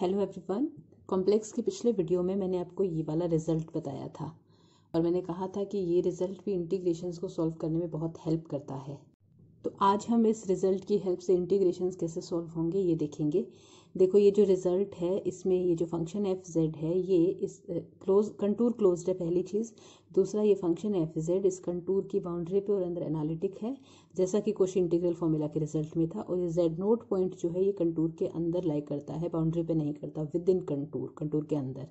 Hello everyone. Complex के पिछले video में मैंने आपको ये वाला रिजल्ट बताया था और मैंने कहा था कि ये रिजल्ट भी इंटीग्रेशंस को सॉल्व करने में बहुत हेल्प करता है। तो आज हम इस रिजल्ट की हेल्प से इंटीग्रेशंस कैसे सॉल्व होंगे ये देखेंगे। देखो ये जो रिजल्ट है इसमें ये जो फंक्शन एफ जेड है ये इस कंटूर क्लोज्ड है पहली चीज़। दूसरा ये फंक्शन एफ जेड इस कंटूर की बाउंड्री पे और अंदर एनालिटिक है जैसा कि कोशी इंटीग्रल फॉर्मूला के रिजल्ट में था। और ये जेड नोट पॉइंट जो है ये कंटूर के अंदर लाई करता है, बाउंड्री पे नहीं करता, विद इन कंटूर के अंदर।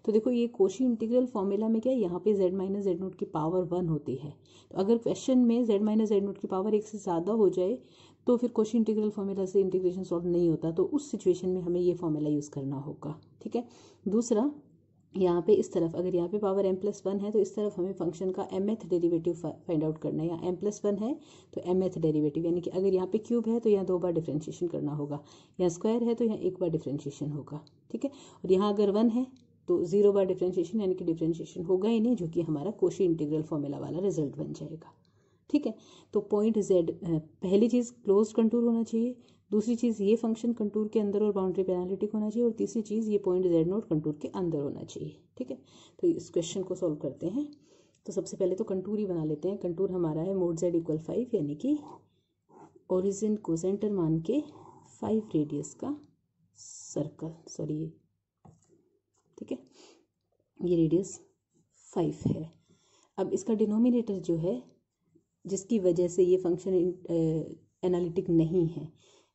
तो देखो ये कोशी इंटीग्रल फॉर्मूला में क्या है, यहाँ पे जेड माइनस जेड नोट की पावर 1 होती है। तो अगर क्वेश्चन में जेड माइनस जेड नोट की पावर 1 से ज़्यादा हो जाए तो फिर कोशी इंटीग्रल फॉर्मूला से इंटीग्रेशन सॉल्व नहीं होता। तो उस सिचुएशन में हमें ये फॉर्मूला यूज़ करना होगा, ठीक है। दूसरा यहाँ पे इस तरफ अगर यहाँ पे पावर m+1 है तो इस तरफ हमें फंक्शन का mth डेरिवेटिव फाइंड आउट करना है। यहाँ m+1 है तो mth डेरिवेटिव, यानी कि अगर यहाँ पे क्यूब है तो यहाँ 2 बार डिफ्रेंशिएशन करना होगा, यहाँ स्क्वायर है तो यहाँ 1 बार डिफ्रेंशिएशन होगा, ठीक है। और यहाँ अगर 1 है तो 0 बार डिफ्रेंशिएशन, यानी कि डिफ्रेंशिएशन होगा ही नहीं, जो कि हमारा कोशी इंटीग्रल फॉर्मूला वाला रिजल्ट बन जाएगा, ठीक है। तो पॉइंट जेड पहली चीज़ क्लोज कंटूर होना चाहिए, दूसरी चीज़ ये फंक्शन कंटूर के अंदर और बाउंड्री पे एनालिटिक होना चाहिए, और तीसरी चीज़ ये पॉइंट जेड नोट कंटूर के अंदर होना चाहिए, ठीक है। तो इस क्वेश्चन को सॉल्व करते हैं। तो सबसे पहले तो कंटूर ही बना लेते हैं। कंटूर हमारा है मोड जेड इक्वल 5, यानी कि ओरिजिन को सेंटर मान के 5 रेडियस का सर्कल, सॉरी ठीक है, ये रेडियस 5 है। अब इसका डिनोमिनेटर जो है जिसकी वजह से ये फंक्शन एनालिटिक नहीं है,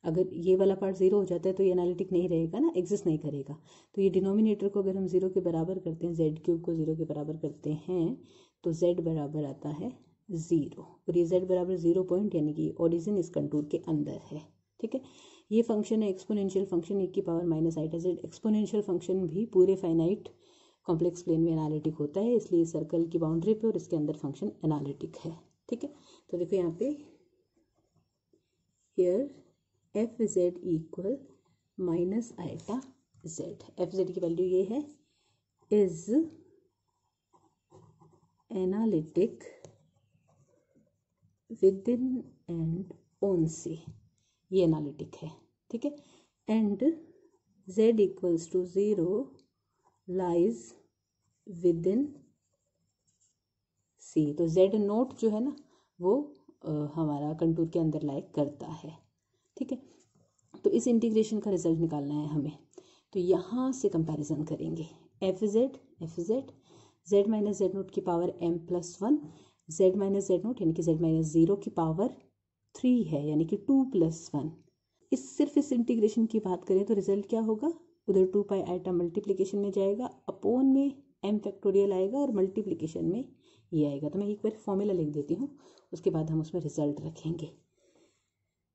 अगर ये वाला पार्ट 0 हो जाता है तो ये एनालिटिक नहीं रहेगा ना, एग्जिस्ट नहीं करेगा। तो ये डिनोमिनेटर को अगर हम 0 के बराबर करते हैं, जेड क्यूब को 0 के बराबर करते हैं तो जेड बराबर आता है 0, और ये जेड बराबर 0 पॉइंट, यानी कि ओरिजिन इस कंटूर के अंदर है, ठीक है। ये फंक्शन है एक्सपोनेंशियल फंक्शन e की power minus iota z. Exponential function भी पूरे फाइनाइट कॉम्प्लेक्स प्लेन में एनालिटिक होता है, इसलिए सर्कल की बाउंड्री पे और इसके अंदर फंक्शन एनालिटिक है, ठीक है। तो देखो यहाँ पे here F Z equal minus iota Z. F Z की वैल्यू ये है, is analytic within and on C, ये एनालिटिक है, ठीक है। And Z equals to 0 lies within C. तो जेड नोट जो है ना वो हमारा कंटूर के अंदर लाइक करता है, ठीक है। तो इस इंटीग्रेशन का रिजल्ट निकालना है हमें। तो यहाँ से कंपैरिजन करेंगे F Z Z minus Z naught की power m+1, Z minus Z naught यानी कि जेड माइनस 0 की पावर 3 है, यानी कि 2+1। सिर्फ इस इंटीग्रेशन की बात करें तो रिजल्ट क्या होगा, उधर 2 पाई आइटा मल्टीप्लीकेशन में जाएगा, अपॉन में m फैक्टोरियल आएगा और मल्टीप्लीकेशन में ये आएगा। तो मैं एक बार फॉर्मूला लिख देती हूँ, उसके बाद हम उसमें रिजल्ट रखेंगे।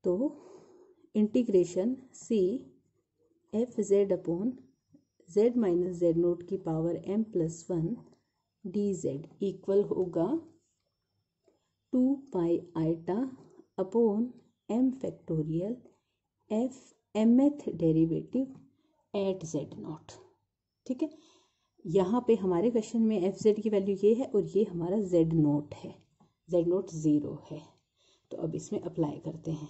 तो integration C F Z upon Z minus Z naught की power m+1 D Z equal होगा 2 pi iota upon m factorial F mth derivative at Z naught, ठीक है। यहाँ पे हमारे क्वेश्चन में एफ जेड की वैल्यू ये है और ये हमारा जेड नोट है, जेड नोट 0 है। तो अब इसमें अप्लाई करते हैं।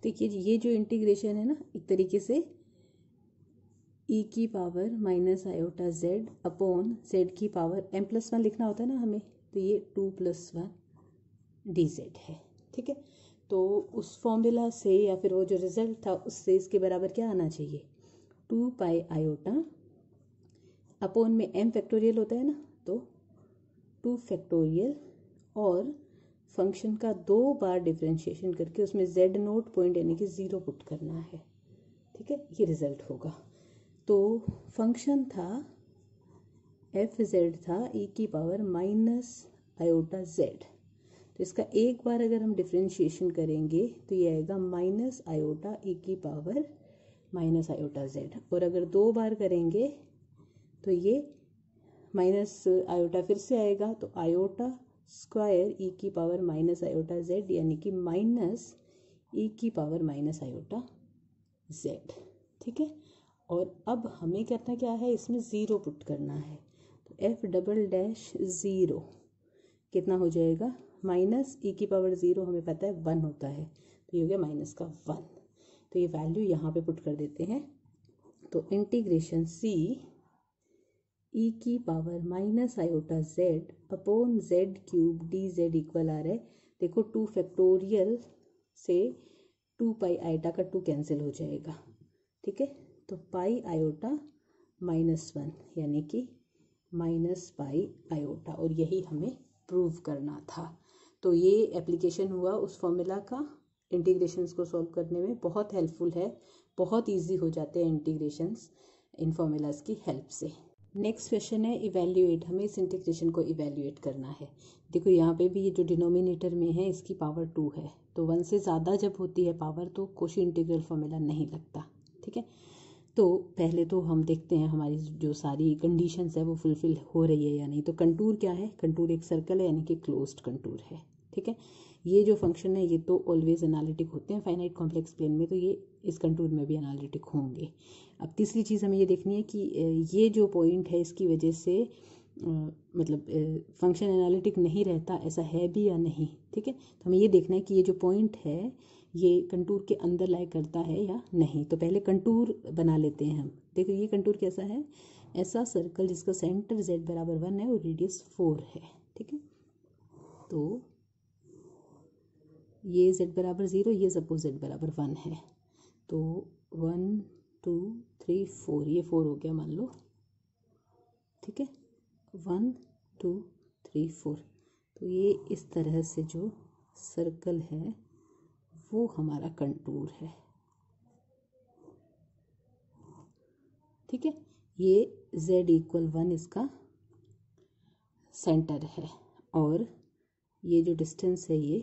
देखिए ये जो इंटीग्रेशन है ना, एक तरीके से e की power minus iota Z upon Z की पावर m+1 लिखना होता है ना हमें, तो ये 2+1 डी जेड है, ठीक है। तो उस फॉर्मूला से या फिर वो जो रिजल्ट था उससे इसके बराबर क्या आना चाहिए, 2 पाई आयोटा अपॉन में m फैक्टोरियल होता है ना, तो 2 फैक्टोरियल और फंक्शन का 2 बार डिफरेंशिएशन करके उसमें जेड नोट पॉइंट यानी कि 0 पुट करना है, ठीक है। ये रिजल्ट होगा। तो फंक्शन था एफ जेड था e की पावर माइनस आयोटा जेड। तो इसका एक बार अगर हम डिफरेंशिएशन करेंगे तो ये आएगा माइनस आयोटा e की पावर माइनस आयोटा जेड, और अगर 2 बार करेंगे तो ये माइनस आयोटा फिर से आएगा, तो आयोटा स्क्वायर e की पावर माइनस आयोटा जेड, यानी कि माइनस e की पावर माइनस आयोटा जेड, ठीक है। और अब हमें करना क्या है, इसमें 0 पुट करना है। तो एफ डबल डैश 0 कितना हो जाएगा, माइनस e की पावर 0 हमें पता है 1 होता है, तो ये हो गया माइनस का 1। तो ये वैल्यू यहाँ पे पुट कर देते हैं। तो इंटीग्रेशन सी ई की power minus iota Z upon Z cube D Z equal आ रहा है। देखो 2 फैक्टोरियल से 2 पाई आयोटा का 2 कैंसिल हो जाएगा, ठीक है। तो पाई आयोटा -1 यानी कि माइनस पाई आयोटा, और यही हमें प्रूव करना था। तो ये एप्लीकेशन हुआ उस फॉर्मूला का, इंटीग्रेशंस को सॉल्व करने में बहुत हेल्पफुल है, बहुत इजी हो जाते हैं इंटीग्रेशंस इन फॉर्मूलाज की हेल्प से। नेक्स्ट क्वेश्चन है इवैल्यूएट, हमें इस इंटीग्रेशन को इवैल्यूएट करना है। देखो यहाँ पे भी ये जो डिनोमिनेटर में है इसकी पावर 2 है, तो 1 से ज़्यादा जब होती है पावर तो कोशी इंटीग्रल फॉर्मूला नहीं लगता, ठीक है। तो पहले तो हम देखते हैं हमारी जो सारी कंडीशंस है वो फुलफिल हो रही है या नहीं। तो कंटूर क्या है, कंटूर एक सर्कल है यानी कि क्लोज्ड कंटूर है, ठीक है। ये जो फंक्शन है ये तो ऑलवेज एनालिटिक होते हैं फाइनाइट कॉम्प्लेक्स प्लेन में, तो ये इस कंटूर में भी एनालिटिक होंगे। अब तीसरी चीज़ हमें ये देखनी है कि ये जो पॉइंट है इसकी वजह से मतलब फंक्शन एनालिटिक नहीं रहता, ऐसा है भी या नहीं, ठीक है। तो हमें ये देखना है कि ये जो पॉइंट है ये कंटूर के अंदर लाई करता है या नहीं। तो पहले कंटूर बना लेते हैं हम। देखो ये कंटूर कैसा है, ऐसा सर्कल जिसका सेंटर z बराबर 1 है और रेडियस 4 है, ठीक है। तो ये z बराबर 0, ये सपोज z बराबर 1 है, तो 1 2 3 4, ये 4 हो गया मान लो, ठीक है। 1 2 3 4, तो ये इस तरह से जो सर्कल है वो हमारा कंटूर है, ठीक है। ये z इक्वल 1 इसका सेंटर है और ये जो डिस्टेंस है ये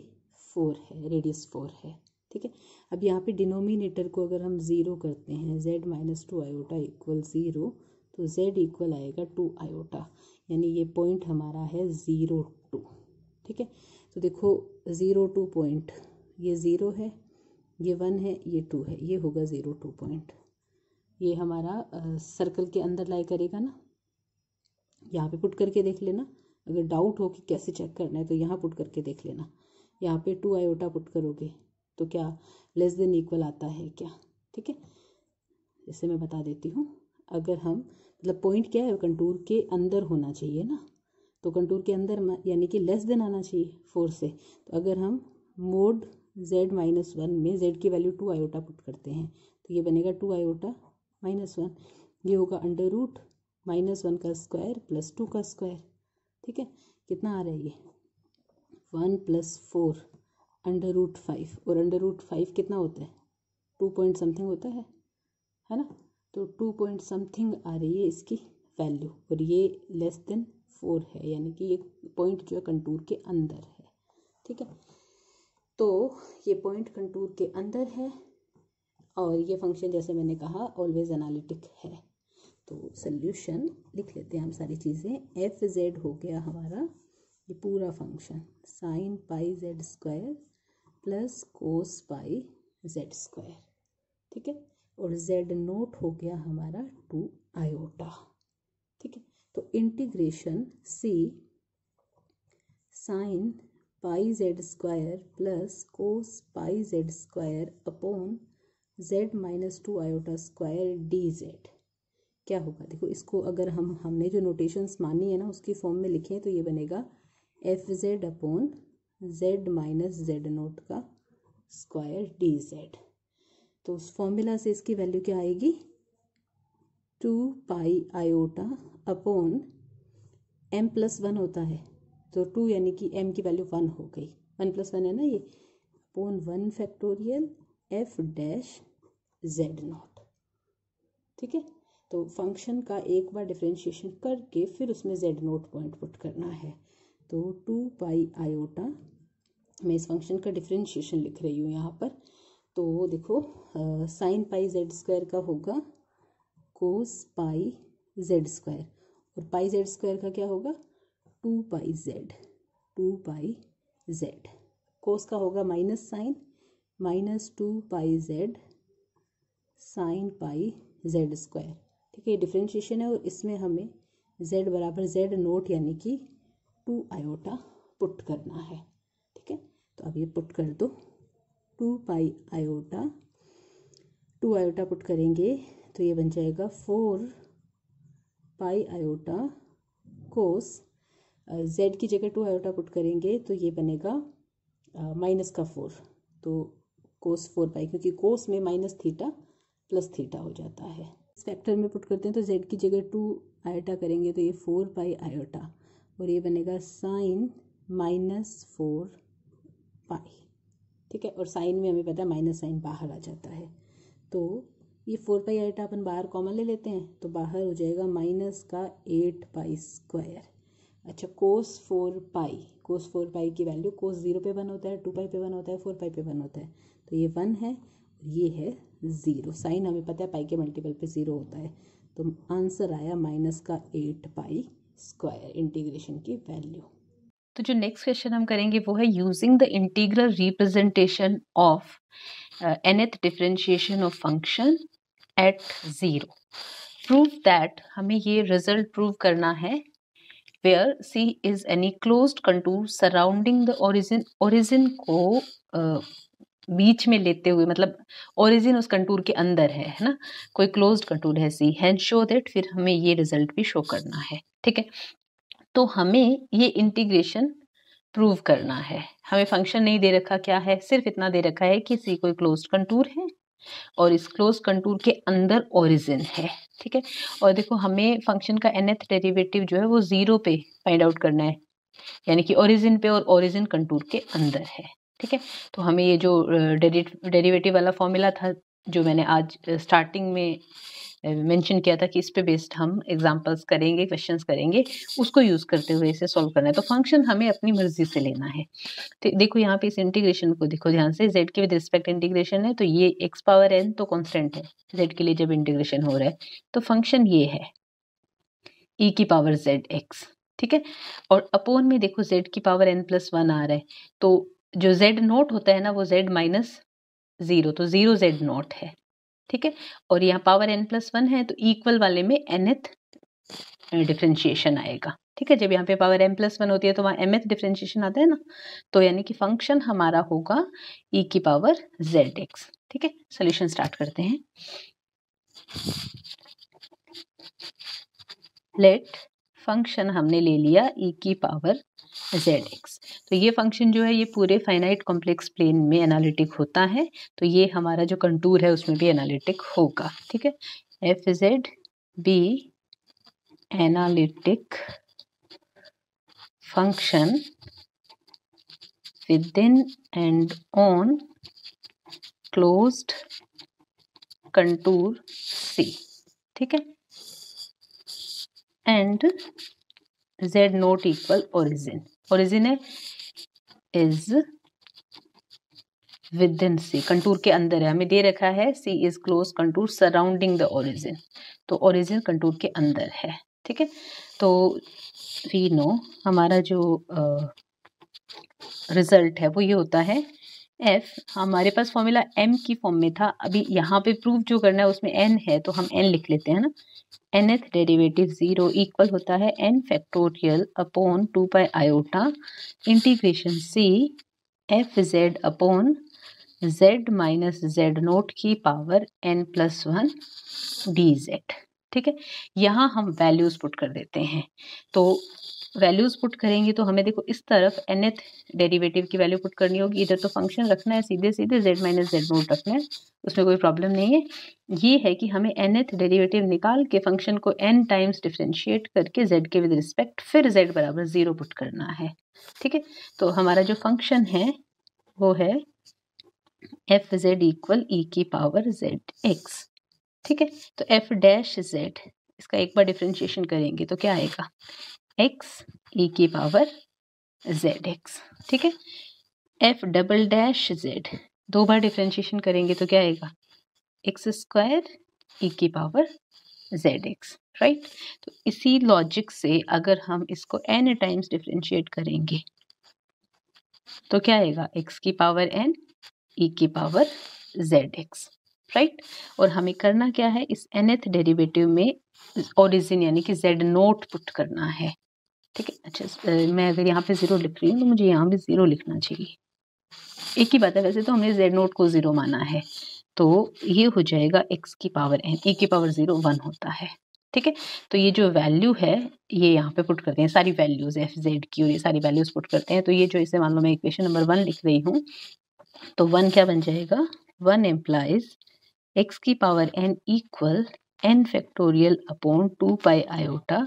4 है, रेडियस 4 है, ठीक है। अब यहाँ पे डिनोमिनेटर को अगर हम 0 करते हैं, z माइनस 2 आयोटा इक्वल 0, तो z इक्वल आएगा 2 आयोटा, यानी ये पॉइंट हमारा है 0 2, ठीक है। तो देखो 0 2 पॉइंट, ये 0 है, ये 1 है, ये 2 है, ये होगा 0 2 पॉइंट। ये हमारा सर्कल के अंदर लाई करेगा ना, यहाँ पे पुट करके देख लेना। अगर डाउट हो कि कैसे चेक करना है तो यहाँ पुट करके देख लेना। यहाँ पे 2 आयोटा पुट करोगे तो क्या लेस देन इक्वल आता है क्या, ठीक है। जैसे मैं बता देती हूँ, अगर हम मतलब पॉइंट क्या है, कंटूर के अंदर होना चाहिए ना, तो कंटूर के अंदर यानी कि लेस देन आना चाहिए 4 से। तो अगर हम मोड z माइनस 1 में z की वैल्यू 2 आयोटा पुट करते हैं तो ये बनेगा 2 आयोटा -1, ये होगा अंडर रूट -1 का स्क्वायर प्लस 2 का स्क्वायर, ठीक है। कितना आ रहा है ये 1 + 4 अंडर रूट 5, और अंडर रूट 5 कितना होता है 2 पॉइंट समथिंग होता है ना। तो 2 पॉइंट समथिंग आ रही है इसकी वैल्यू, और ये लेस देन 4 है, यानी कि ये पॉइंट जो है कंटूर के अंदर है, ठीक है। तो ये पॉइंट कंटूर के अंदर है और ये फंक्शन जैसे मैंने कहा ऑलवेज एनालिटिक है। तो सोल्यूशन लिख लेते हैं हम सारी चीज़ें। एफ जेड हो गया हमारा ये पूरा function sine pi Z square plus cos pi Z square, ठीक है। और जेड नोट हो गया हमारा 2 आयोटा, ठीक है। तो integration C sine pi Z square plus cos pi Z square upon z minus 2 iota square D Z क्या होगा। देखो इसको अगर हमने जो नोटेशंस मानी है ना उसकी फॉर्म में लिखें तो ये बनेगा F Z upon Z minus Z note का स्क्वायर डी जेड। तो उस फॉर्मूला से इसकी वैल्यू क्या आएगी 2 पाई आयोटा अपॉन m + 1 होता है, तो 2 यानी कि m की वैल्यू 1 हो गई, 1 + 1 है ना ये, upon 1 factorial f dash Z naught, ठीक है। तो फंक्शन का एक बार डिफरेंशिएशन करके फिर उसमें जेड नोट पॉइंट पुट करना है। तो 2 पाई आयोटा, मैं इस फंक्शन का डिफरेंशिएशन लिख रही हूँ यहाँ पर। तो देखो साइन पाई जेड स्क्वायर का होगा कोस पाई जेड स्क्वायर, और पाई जेड स्क्वायर का क्या होगा 2 pi Z, 2 pi Z. Cos का होगा minus sine -2 pi Z sine pi Z square, ठीक है। ये डिफरेंशिएशन है और इसमें हमें z बराबर जेड नोट यानी कि 2 आयोटा पुट करना है, ठीक है। तो अब ये पुट कर दो 2 पाई आयोटा, 2 आयोटा पुट करेंगे तो ये बन जाएगा 4 पाई आयोटा कोस, z की जगह 2 आयोटा पुट करेंगे तो ये बनेगा माइनस का 4, तो कोस 4 पाई, क्योंकि कोस में माइनस थीटा प्लस थीटा हो जाता है। इस फैक्टर में पुट करते हैं तो z की जगह 2 आयोटा करेंगे तो ये 4 पाई आयोटा, और ये बनेगा साइन -4 पाई। ठीक है, और साइन में हमें पता है माइनस साइन बाहर आ जाता है, तो ये 4 पाई आयोटा अपन बाहर कॉमन ले लेते हैं तो बाहर हो जाएगा माइनस का 8 पाई स्क्वायर। अच्छा, कोस 4 पाई की वैल्यू कोस 0 पे 1 होता है, 2 पाई पे 1 होता है, 4 पाई पे 1 होता है, तो ये 1 है और ये है 0। साइन हमें पता है पाई के मल्टीपल पे 0 होता है, तो आंसर आया माइनस का 8 पाई स्क्वायर इंटीग्रेशन की वैल्यू। तो जो नेक्स्ट क्वेश्चन हम करेंगे वो है using the integral representation of nth differentiation of function at 0, prove that, हमें ये रिजल्ट प्रूव करना है where C is any closed contour surrounding the origin, origin को बीच में लेते हुए, मतलब ओरिजिन उस कंटूर के अंदर है ना, कोई क्लोज्ड कंटूर है C, हैंड शो दैट, फिर हमें ये रिजल्ट भी शो करना है। ठीक है, तो हमें ये इंटीग्रेशन प्रूव करना है। हमें फंक्शन नहीं दे रखा, क्या है, सिर्फ इतना दे रखा है कि C कोई क्लोज्ड कंटूर है और इस क्लोज कंटूर के अंदर ओरिजिन है। ठीक है, और देखो हमें फंक्शन का nth डेरिवेटिव जो है वो 0 पे फाइंड आउट करना है, यानी कि ओरिजिन पे और ओरिजिन कंटूर के अंदर है। ठीक है, तो हमें ये जो डेरिवेटिव वाला फॉर्मूला था जो मैंने आज स्टार्टिंग में मेंशन किया था कि इस पे बेस्ड हम एग्जांपल्स करेंगे, क्वेश्चंस करेंगे, उसको यूज करते हुए इसे सॉल्व करना है। तो फंक्शन हमें अपनी मर्जी से लेना है। तो देखो यहाँ पे इस इंटीग्रेशन को देखो ध्यान से, z के विद रिस्पेक्ट इंटीग्रेशन है, तो ये x पावर n तो कांस्टेंट है z के लिए जब इंटीग्रेशन हो रहा है, तो फंक्शन ये है e की पावर zx। ठीक है, और अपोन में देखो z की पावर n+1 आ रहा है, तो जो z नोट होता है ना वो z -0, तो 0 z नोट है। ठीक है, और यहाँ पावर n+1 है तो इक्वल वाले में nth डिफरेंशिएशन आएगा। ठीक है, जब यहाँ पे पावर m+1 होती है तो वहाँ mth डिफरेंशिएशन आता है ना, तो यानी कि फंक्शन हमारा होगा e की पावर zx। ठीक है, सॉल्यूशन स्टार्ट करते हैं। लेट फंक्शन हमने ले लिया e की पावर zx, तो ये फंक्शन जो है ये पूरे फाइनाइट कॉम्प्लेक्स प्लेन में एनालिटिक होता है, तो ये हमारा जो कंटूर है उसमें भी एनालिटिक होगा। ठीक है, F Z B analytic function within and on closed contour C। ठीक है, and z naught equal origin, origin है is within C, contour के अंदर है, हमें दे रखा है C is close contour surrounding the origin, तो ओरिजिन कंटूर के अंदर है। ठीक है, तो वी नो हमारा जो रिजल्ट है वो ये होता है f, हमारे पास फॉर्मूला m की फॉर्म में था, अभी यहाँ पे प्रूव जो करना है उसमें n है तो हम n लिख लेते हैं ना, nth डेरिवेटिव 0 इक्वल होता है n factorial upon 2 pi iota integration c f z upon z minus z note की पावर n+1 dz। ठीक है, यहाँ हम वैल्यूज पुट कर देते हैं, तो वैल्यूज पुट करेंगे तो हमें देखो इस तरफ nth डेरिवेटिव की वैल्यू पुट करनी होगी, इधर तो फंक्शन रखना है सीधे सीधे z माइनस z नोट रखना है, उसमें कोई प्रॉब्लम नहीं है। ये है कि हमें nth डेरिवेटिव निकाल के फंक्शन को n टाइम्स डिफरेंशिएट करके z के विद रिस्पेक्ट फिर z बराबर 0 पुट करना है। ठीक है, तो हमारा जो फंक्शन है वो है एफ जेड इक्वल ई की पावर जेड एक्स। ठीक है, तो एफ डैश जेड, इसका एक बार डिफरेंशिएशन करेंगे तो क्या आएगा, एक्स ई की पावर जेड एक्स। ठीक है, एफ डबल डैश जेड, दो बार डिफरेंशिएशन करेंगे तो क्या आएगा, एक्स स्क्वायर ई की पावर जेड एक्स। राइट, तो इसी लॉजिक से अगर हम इसको n टाइम्स डिफरेंशिएट करेंगे तो क्या आएगा, एक्स की पावर n ई की पावर जेड एक्स। राइट, और हमें करना क्या है, इस nth डेरिवेटिव में ओरिजिन यानी कि z नोट पुट करना है। ठीक है, अच्छा मैं अगर यहाँ पे 0 लिख रही हूँ तो मुझे यहाँ भी 0 लिखना चाहिए, एक ही बात है, वैसे तो हमने z नोट को 0 माना है, तो ये हो जाएगा x की पावर n, e की पावर 0 1 होता है। ठीक है, तो ये जो वैल्यू है ये यहाँ पे पुट करते हैं, सारी वैल्यूज एफ जेड की और ये सारी वैल्यूज पुट करते हैं। तो ये जो इसे मान लो मैं इक्वेशन नंबर 1 लिख रही हूँ, तो 1 क्या बन जाएगा, 1 इम्प्लाइज x की power n equal n factorial upon 2 pi iota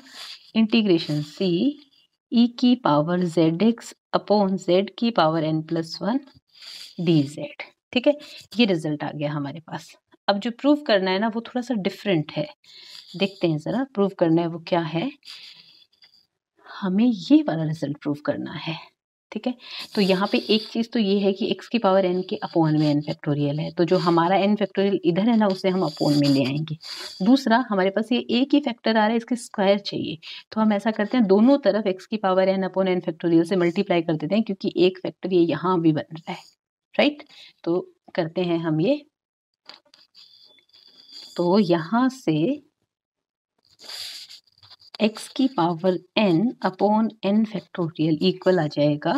integration c e की पावर zx अपॉन z की पावर n प्लस 1 dz। ठीक है, ये रिजल्ट आ गया हमारे पास। अब जो प्रूव करना है ना वो थोड़ा सा डिफरेंट है, देखते हैं जरा प्रूव करना है वो क्या है। हमें ये वाला रिजल्ट प्रूव करना है। ठीक है, तो यहाँ पे एक चीज तो ये है कि x की पावर n के अपॉन में n फैक्टोरियल है, तो जो हमारा n फैक्टोरियल इधर है ना उसे हम अपॉन में ले आएंगे। दूसरा हमारे पास ये एक ही फैक्टर आ रहा है, इसके स्क्वायर चाहिए, तो हम ऐसा करते हैं दोनों तरफ x की power n upon n factorial से मल्टीप्लाई कर देते हैं, क्योंकि एक फैक्टर ये यहाँ भी बन रहा है, राइट। तो करते हैं हम ये, तो यहाँ से x की power n upon n factorial equal आ जाएगा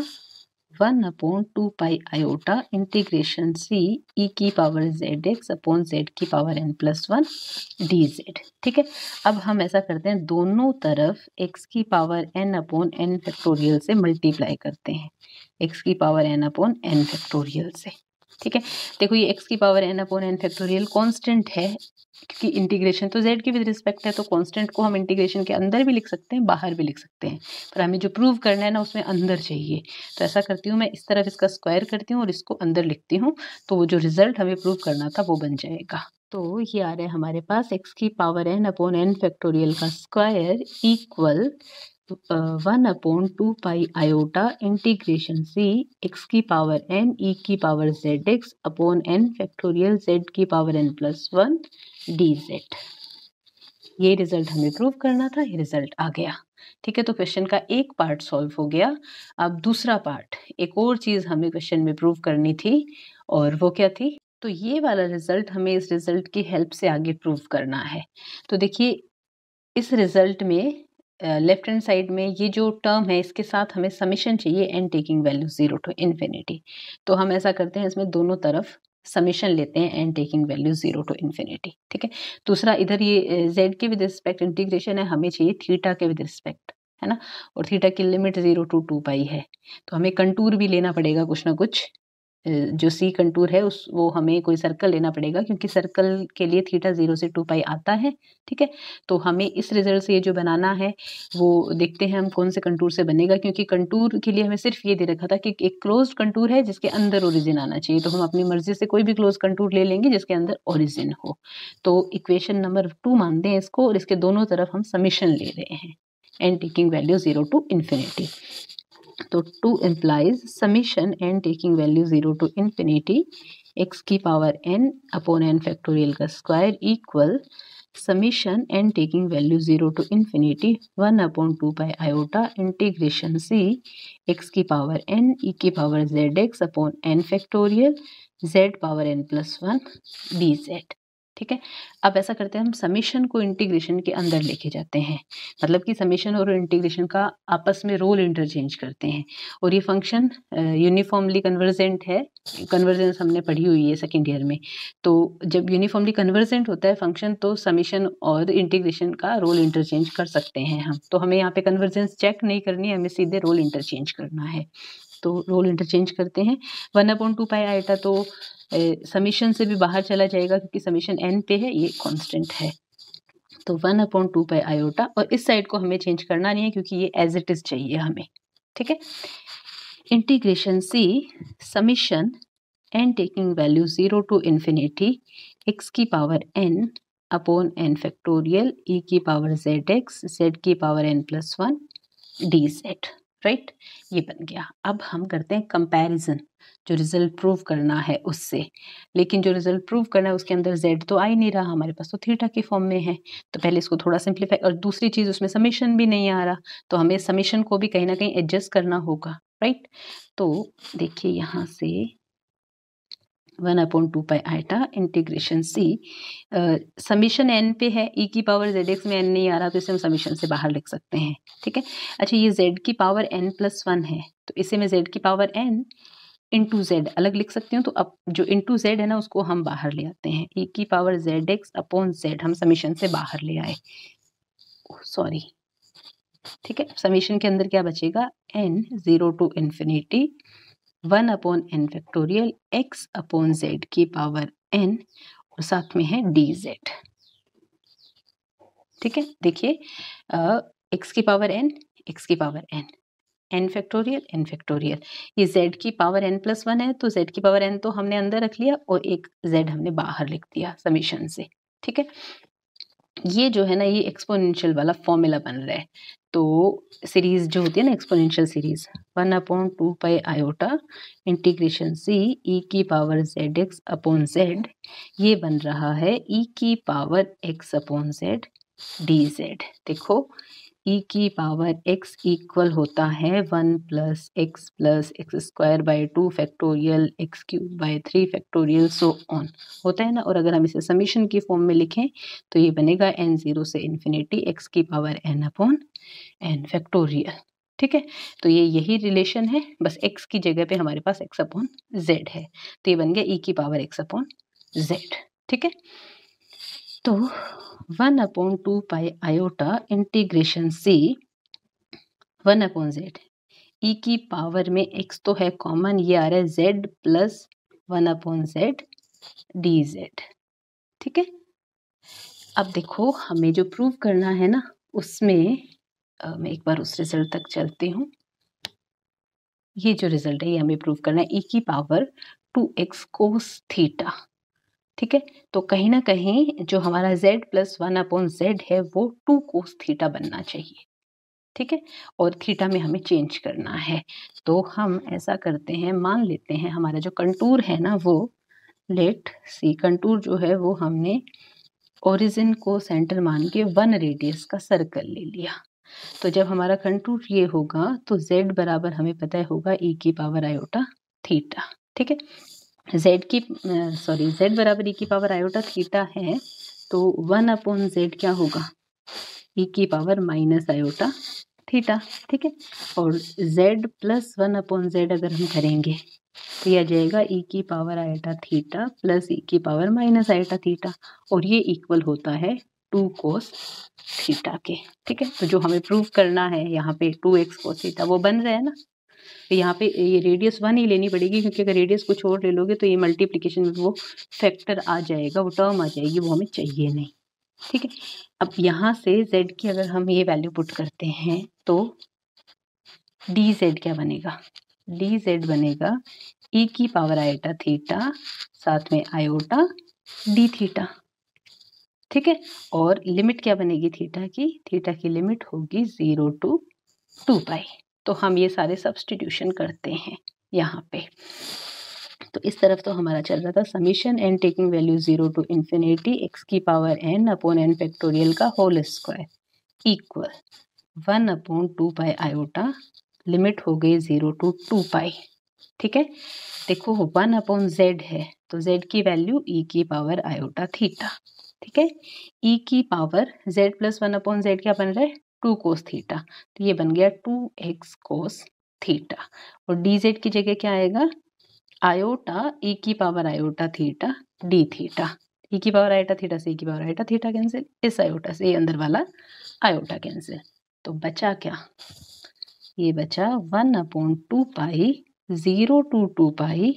1 upon 2 pi iota integration c e की पावर zx अपॉन z की पावर n प्लस 1 dz। ठीक है, अब हम ऐसा करते हैं दोनों तरफ x की power n upon n factorial से मल्टीप्लाई करते हैं, x की power n upon n factorial से। ठीक है, देखो ये x की power n upon n factorial constant है, क्योंकि इंटीग्रेशन तो z की विद रिस्पेक्ट है, तो कांस्टेंट को हम इंटीग्रेशन के अंदर भी लिख सकते हैं बाहर भी लिख सकते हैं, पर हमें जो प्रूव करना है ना उसमें अंदर चाहिए। तो ऐसा करती हूँ मैं, इस तरफ इसका स्क्वायर करती हूँ और इसको अंदर लिखती हूँ, तो वो जो रिजल्ट हमें प्रूव करना था वो बन जाएगा। तो ये आ रहा है हमारे पास x की power n upon n factorial का square equal 1 upon 2 pi iota integration c x की पावर n e की power zx upon n factorial z की पावर n प्लस 1 dz। ये रिजल्ट हमें प्रूव करना था, ये रिजल्ट आ गया। ठीक है, तो क्वेश्चन का एक पार्ट सॉल्व हो गया। अब दूसरा पार्ट, एक और चीज हमें क्वेश्चन में प्रूव करनी थी, और वो क्या थी, तो ये वाला रिजल्ट हमें इस रिजल्ट की हेल्प से आगे प्रूव करना है। तो देखिए इस रिजल्ट में लेफ्ट हैंड साइड में ये जो टर्म है इसके साथ हमें समेशन चाहिए n taking value 0 to infinity. तो हम ऐसा करते हैं, इसमें दोनों तरफ समेशन लेते हैं n taking value 0 to infinity. ठीक है, दूसरा इधर ये z के विद रिस्पेक्ट इंटीग्रेशन है, हमें चाहिए थीटा के विद रिस्पेक्ट, है ना, और थीटा की लिमिट 0 टू 2 पाई है, तो हमें कंटूर भी लेना पड़ेगा कुछ ना कुछ। जो सी कंटूर है उस वो हमें कोई सर्कल लेना पड़ेगा, क्योंकि सर्कल के लिए थीटा 0 से 2 पाई आता है। ठीक है, तो हमें इस रिजल्ट से ये जो बनाना है वो देखते हैं हम कौन से कंटूर से बनेगा, क्योंकि कंटूर के लिए हमें सिर्फ ये दे रखा था कि एक क्लोज्ड कंटूर है जिसके अंदर ओरिजिन आना चाहिए, तो हम अपनी मर्जी से कोई भी क्लोज कंटूर ले लेंगे जिसके अंदर ओरिजिन हो। तो इक्वेशन नंबर 2 मानते हैं इसको, और इसके दोनों तरफ हम समेशन ले रहे हैं n taking value 0 to infinity. तो 2 implies summation n taking value 0 to infinity x की power n upon n factorial का square equal summation n taking value 0 to infinity 1 upon 2 pi iota integration c x की power n e की power zx upon n factorial z power n plus 1 dz। ठीक है, अब ऐसा करते हैं हम समीशन को इंटीग्रेशन के अंदर लेके जाते हैं, मतलब कि समीशन और इंटीग्रेशन का आपस में रोल इंटरचेंज करते हैं, और ये फंक्शन यूनिफॉर्मली कन्वर्जेंट है। कन्वर्जेंस हमने पढ़ी हुई है सेकेंड ईयर में। तो जब यूनिफॉर्मली कन्वर्जेंट होता है फंक्शन, तो समीशन और इंटीग्रेशन का रोल इंटरचेंज कर सकते हैं हम। तो हमें यहाँ पे कन्वर्जेंस चेक नहीं करनी है, हमें सीधे रोल इंटरचेंज करना है। तो रोल इंटरचेंज करते हैं, 1 अपॉन 2 पाई आयोटा तो समीशन से भी बाहर चला जाएगा, क्योंकि समीशन n पे है, ये कांस्टेंट है। तो 1 अपॉन 2 पाई आयोटा, और इस साइड को हमें चेंज करना नहीं है क्योंकि ये एज इट इज चाहिए हमें। ठीक है, integration c summation n taking value 0 to infinity x की power n upon n factorial e की पावर zx z की power n plus 1 dz। Right, ये बन गया। अब हम करते हैं कंपैरिजन, जो रिजल्ट प्रूव करना है उससे, लेकिन जो रिजल्ट प्रूव करना है उसके अंदर z तो आ ही नहीं रहा हमारे पास, तो थीटा के फॉर्म में है। तो पहले इसको थोड़ा सिंप्लीफाई, और दूसरी चीज उसमें समेशन भी नहीं आ रहा, तो हमें समेशन को भी कहीं ना कहीं एडजस्ट करना होगा। राइट, तो देखिए यहाँ से 1 upon 2 pi iota integration c summation n पे है, e की पावर zx में n नहीं आ रहा, तो इसे हम समीशन से बाहर लिख सकते हैं। ठीक है, अच्छा ये z की पावर n प्लस 1 है, तो इसे मैं z की पावर n इंटू जेड अलग लिख सकती हूँ, तो अब जो इंटू जेड है ना उसको हम बाहर ले आते हैं, ई की power Z X upon Z हम समीशन से बाहर ले आए, सॉरी, ठीक है। समीशन के अंदर क्या बचेगा, n 0 to infinity 1 upon n factorial x upon z की पावर n और साथ में है dz, ठीक है। देखिए x की पावर n, x की पावर n, n फैक्टोरियल, ये z की पावर n प्लस 1 है, तो z की पावर n तो हमने अंदर रख लिया और एक z हमने बाहर लिख दिया समीशन से, ठीक है। ये जो है ना ये एक्सपोनेंशियल वाला फॉर्मूला बन रहा है। तो सीरीज जो होती है ना exponential series 1 upon 2 pi iota integration C E की power Z X upon Z, ये बन रहा है ई की power X upon Z D Z. देखो ई की पावर x इक्वल होता है 1 plus X square by 2 factorial X cube by 3 factorial so on होता है ना। और अगर हम इसे समीशन की फॉर्म में लिखें तो ये बनेगा n 0 से इन्फिनिटी x की power n upon n factorial, ठीक है। तो ये यही रिलेशन है, बस x की जगह पे हमारे पास x अपॉन z है, तो ये बन गया e की पावर x अपॉन z, ठीक है। तो 1 अपॉन 2 पाई आयोटा इंटीग्रेशन सी 1 अपॉन जेड, ई की पावर में x तो है कॉमन, ये आ रहा है z plus 1 upon Z D Z, ठीक है। अब देखो हमें जो प्रूव करना है ना उसमें मैं एक बार उस रिजल्ट तक चलती हूँ। ये जो रिजल्ट है ये हमें प्रूव करना है ई की पावर 2x कोस थीटा, ठीक है। तो कहीं ना कहीं जो हमारा z प्लस 1 अपॉन जेड है वो 2 कोस थीटा बनना चाहिए, ठीक है। और थीटा में हमें चेंज करना है, तो हम ऐसा करते हैं, मान लेते हैं हमारा जो कंटूर है ना वो लेट सी कंटूर जो है वो हमने ओरिजिन को सेंटर मान के 1 रेडियस का सर्कल ले लिया। तो जब हमारा कंटूर ये होगा तो z बराबर हमें पता है होगा e की पावर आयोटा थीटा, ठीक है। z बराबर e की पावर आयोटा थीटा है, तो 1 अपॉन z क्या होगा, e की पावर माइनस आयोटा थीटा, ठीक है। और z प्लस 1 अपॉन z अगर हम करेंगे तो यह आ जाएगा e की power iota theta plus e की पावर माइनस आयोटा थीटा, और ये इक्वल होता है 2 कोस थीटा के, ठीक है। तो जो हमें प्रूव करना है यहाँ पे 2x कोस थीटा वो बन रहा है ना, तो यहाँ पे ये रेडियस 1 ही लेनी पड़ेगी, क्योंकि अगर रेडियस कुछ और ले लोगे तो ये मल्टीप्लिकेशन में वो फैक्टर आ जाएगा, वो टर्म आ जाएगी, वो हमें चाहिए नहीं, ठीक है। अब यहाँ से z की अगर हम ये वैल्यू पुट करते हैं तो dz क्या बनेगा, dz बनेगा e की पावर आयोटा थीटा साथ में आयोटा डी थीटा, ठीक है। और लिमिट क्या बनेगी थीटा की लिमिट होगी 0 टू 2 पाई। तो हम ये सारे सब्स्टिट्यूशन करते हैं यहाँ पे, तो इस तरफ तो हमारा चल रहा था summation n taking value 0 to infinity x की power n upon n factorial का whole square equal 1 upon 2 pi iota, limit हो गई 0 टू 2 पाई, ठीक है। देखो 1 अपॉन z है तो z की वैल्यू e की पावर आयोटा थीटा, ठीक है। e की power z plus 1 upon z क्या बन रहा है 2 कोस थीटा, तो ये बन गया 2x कोस थीटा, और dz की जगह क्या आएगा आयोटा e की power iota theta d theta, e की पावर आयोटा थीटा से e की पावर आयोटा थीटा कैंसिल, इस आयोटा से ये अंदर वाला आयोटा कैंसिल, तो बचा क्या, ये बचा 1 upon 2 pi 0 to 2 pi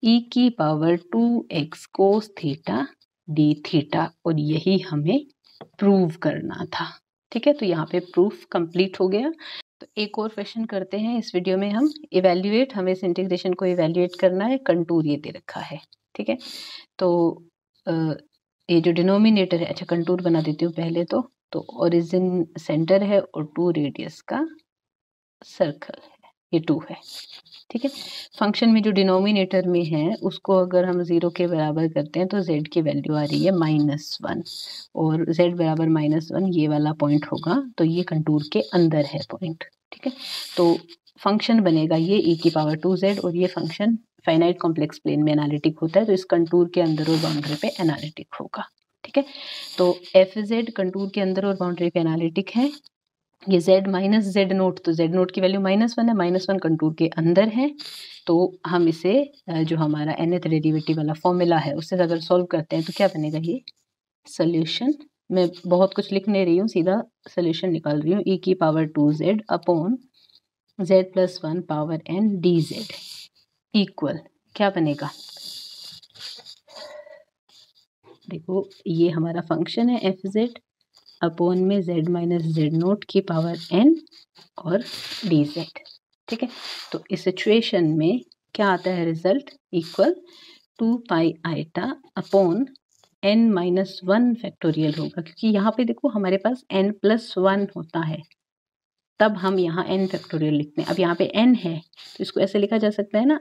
e की power 2x cos theta d theta, और यही हमें प्रूव करना था, ठीक है। तो यहाँ पे प्रूफ कंप्लीट हो गया। तो एक और क्वेश्चन करते हैं इस वीडियो में हम, इवेल्युएट, हमें इस इंटीग्रेशन को इवेल्युएट करना है, कंटूर ये दे रखा है, ठीक है। तो ये जो डिनोमिनेटर है, अच्छा कंटूर बना देती हूँ पहले तो ओरिजिन सेंटर है और 2 रेडियस का सर्कल है, ये 2 है, ठीक है। फंक्शन में जो डिनोमिनेटर में है उसको अगर हम 0 के बराबर करते हैं तो z की वैल्यू आ रही है -1, और z बराबर -1 ये वाला पॉइंट होगा, तो ये कंटूर के अंदर है पॉइंट, ठीक है। तो फंक्शन बनेगा ये e की पावर 2z, और ये फंक्शन फाइनाइट कॉम्प्लेक्स प्लेन में एनालिटिक होता है, तो इस कंटूर के अंदर और बाउंड्री पे एनालिटिक होगा, ठीक है। तो f z कंटूर के अंदर और बाउंड्री पे एनालिटिक है, ये z माइनस जेड नोट, तो जेड नोट की वैल्यू -1 है, -1 कंटूर के अंदर है, तो हम इसे जो हमारा nth डेरिवेटिव वाला फॉर्मूला है उससे अगर सॉल्व करते हैं तो क्या बनेगा, ये सोल्यूशन, मैं बहुत कुछ लिख नहीं रही हूँ, सीधा सोल्यूशन निकाल रही हूँ, e की power 2z upon z plus 1 power n dz equal क्या बनेगा, देखो ये हमारा फंक्शन है एफ जेड अपॉन में z माइनस जेड नोट की पावर n और dz, ठीक है। तो इस सिचुएशन में क्या आता है result, equal 2 pi iota upon n minus 1 factorial होगा, क्योंकि यहाँ पे देखो हमारे पास n प्लस 1 होता है, तब हम यहाँ n फैक्टोरियल लिखते हैं। अब यहाँ पे n है तो इसको ऐसे लिखा जा सकता है ना,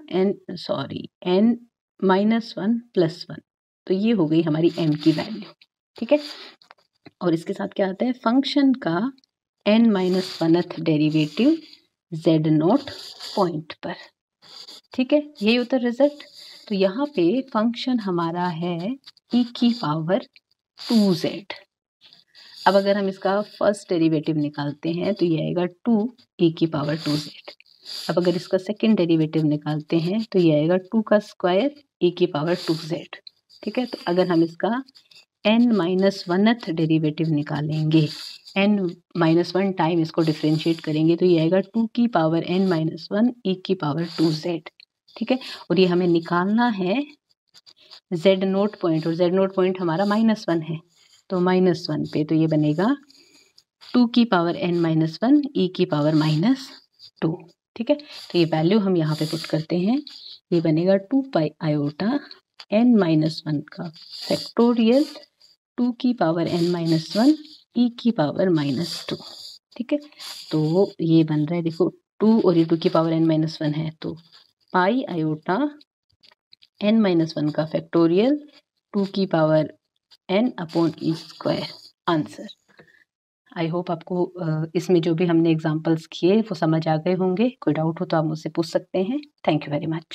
n माइनस 1 प्लस 1, तो ये हो गई हमारी m की वैल्यू, ठीक है। और इसके साथ क्या आता है, फंक्शन का n minus 1th derivative z not point पर, ठीक है, यही होता है रिजल्ट। तो यहाँ पे फंक्शन हमारा है e की पावर 2z। अब अगर हम इसका फर्स्ट डेरिवेटिव निकालते हैं तो ये आएगा 2 e की पावर 2z। अब अगर इसका सेकंड डेरिवेटिव निकालते हैं तो ये आएगा 2 का स्क्वायर e की पावर 2z, ठीक है। तो अगर हम इसका n माइनस 1th डेरिवेटिव निकालेंगे, n माइनस 1 टाइम इसको डिफ्रेंशिएट करेंगे तो ये आएगा 2 की पावर n माइनस 1 e की पावर 2z, ठीक है। और ये हमें निकालना है z नोट पॉइंट, और z नोट पॉइंट हमारा -1 है, तो -1 पे तो ये बनेगा 2 की पावर n माइनस 1 e की पावर -2, ठीक है। तो ये वैल्यू हम यहाँ पे पुट करते हैं, ये बनेगा 2 पाई आयोटा n माइनस 1 का फैक्टोरियल 2 की पावर n माइनस 1 e की पावर -2, ठीक है। तो ये बन रहा है देखो 2 और ये 2 की पावर n माइनस 1 है, तो पाई आयोटा n माइनस 1 का फैक्टोरियल 2 की power n upon E square answer. I hope आपको इसमें जो भी हमने एग्जांपल्स किए वो समझ आ गए होंगे, कोई डाउट हो तो आप मुझसे पूछ सकते हैं। Thank you very much.